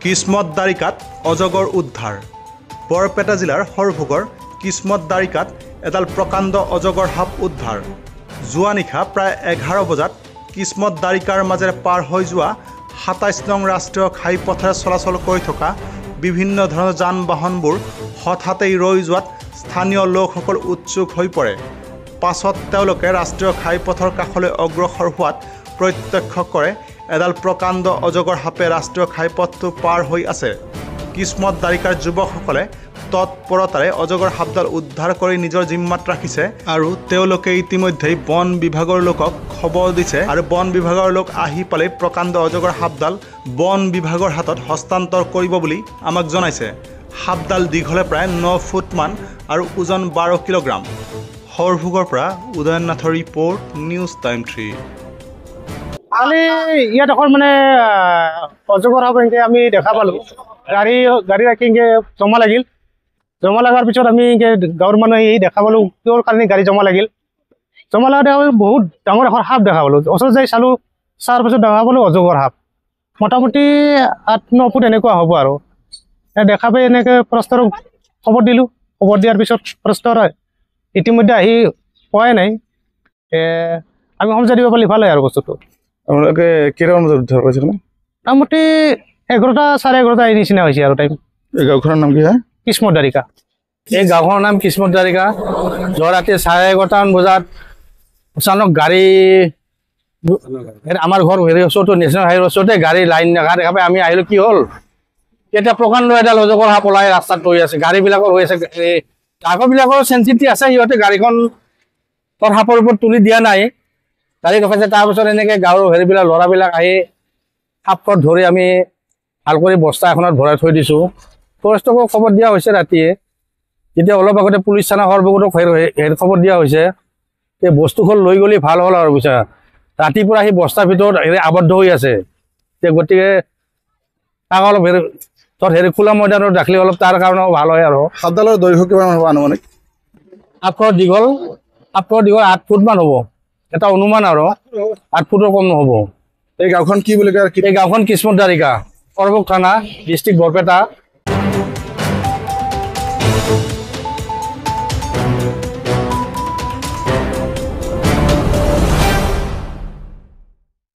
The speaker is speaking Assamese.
কিসমত দাৰিকাত অজগৰ উদ্ধাৰ। বৰপেটা জিলাৰ সৰভোগৰ কিসমত দাৰিকাত এডাল প্ৰকাণ্ড অজগৰ সাপ উদ্ধাৰ। যোৱা নিশা প্ৰায় 11 বজাত কিসমত দাৰিকাৰ মাজেৰে পাৰ হৈ যোৱা 27 নং ৰাষ্ট্ৰীয় ঘাইপথেৰে চলাচল কৰি থকা বিভিন্ন ধৰণৰ যান বাহনবোৰ হঠাতেই ৰৈ যোৱাত স্থানীয় লোকসকল উৎসুক হৈ পৰে। পাছত তেওঁলোকে ৰাষ্ট্ৰীয় ঘাইপথৰ কাষলৈ অগ্ৰসৰ হোৱাত প্ৰত্যক্ষ কৰে এডাল প্ৰকাণ্ড অজগৰ সাপে ৰাষ্ট্ৰীয় ঘাইপথটো পাৰ হৈ আছে। কিসমত দাৰিকাৰ যুৱকসকলে তৎপৰতাৰে অজগৰ সাপডাল উদ্ধাৰ কৰি নিজৰ জিম্মাত ৰাখিছে আৰু তেওঁলোকে ইতিমধ্যেই বন বিভাগৰ লোকক খবৰ দিছে আৰু বন বিভাগৰ লোক আহি পালে প্ৰকাণ্ড অজগৰ সাপডাল বন বিভাগৰ হাতত হস্তান্তৰ কৰিব বুলি আমাক জনাইছে। সাপডাল দীঘলে প্ৰায় 9 ফুটমান আৰু ওজন 12 কিলোগ্ৰাম। সৰভোগৰ পৰা উদয়নাথৰ ৰিপৰ্ট, নিউজ টাইম 3। কালি ইয়াত এখন মানে অজগৰ সাপ এনেকৈ আমি দেখা পালোঁ। গাড়ী ৰাখি এনেকৈ জমা লগাৰ পিছত আমি গাঁৱৰ মানুহে দেখা পালোঁ কিহৰ কাৰণে গাড়ী জমা লগাওঁতে বহুত ডাঙৰ এখন সাপ দেখা পালোঁ। ওচৰত যাই চালোঁ, চোৱাৰ পিছত দেখা পালোঁ অজগৰ সাপ মোটামুটি 8-9 ফুট এনেকুৱা হ'ব আৰু। দেখা পাই এনেকৈ ফৰেষ্টৰক খবৰ দিলোঁ। খবৰ দিয়াৰ পিছত ফৰেষ্টৰ ইতিমধ্যে আহি পোৱাই নাই। আমি সমজা দিব পাৰিলে ভাল হয় আৰু বস্তুটো। আপোনালোকে কেইটামান বজাত উদ্ধাৰ কৰিছে? মোটামুটি 11টা, 11:30 এই নিচিনা হৈছে আৰু টাইম। এই গাঁওখনৰ নাম কি হয়? কিসমত দাৰিকা। এই গাঁওখনৰ নাম কিসমত দাৰিকা। যোৱা ৰাতি 11:30মান বজাত অচানক গাড়ী আমাৰ ঘৰ ওচৰতো নেশ্যনেল হাইৱেৰ ওচৰতে গাড়ী লাইন দেখা পাই আমি আহিলোঁ। কি হ'ল, এতিয়া প্ৰকাণ্ড এডাল অজগৰ সাপ ওলাই ৰাস্তাত ৰৈ আছে। গাড়ীবিলাকৰ হৈ আছে, ট্ৰাকৰবিলাকৰ চেঞ্চিটিভ আছে, সিহঁতে গাড়ীখন সাপৰ ওপৰত তুলি দিয়া নাই, গাড়ী ৰখাইছে। তাৰপিছত এনেকৈ গাঁৱৰ ল'ৰাবিলাক আহি সাপত ধৰি আমি ভাল কৰি বস্তা এখনত ভৰাই থৈ দিছোঁ। ফৰেষ্টকো খবৰ দিয়া হৈছে ৰাতিয়ে। যেতিয়া অলপ আগতে পুলিচ থানা সৰভোগতক খবৰ দিয়া হৈছে, এই বস্তুখন লৈ গ'লে ভাল হ'ল আৰু বুইছা। ৰাতিপুৱা আহি বস্তাৰ ভিতৰত আবদ্ধ হৈ আছে। গতিকে তাক অলপ খোলা ময়দানত ৰাখিলে অলপ তাৰ কাৰণেও ভাল হয় আৰু। সাপডালৰ দৈৰ্ঘ্য কিমান হ'ব আনুমানিক? সাপৰ দীঘল 8 ফুটমান হ'ব, এটা অনুমান আৰু। 8 ফুটৰ কম নহ'ব। এই গাঁওখন কি বুলি কয়? এই গাঁওখন কিসমত দাৰিকা, সৰভোগ থানা, ডিষ্ট্ৰিক্ট বৰপেটা।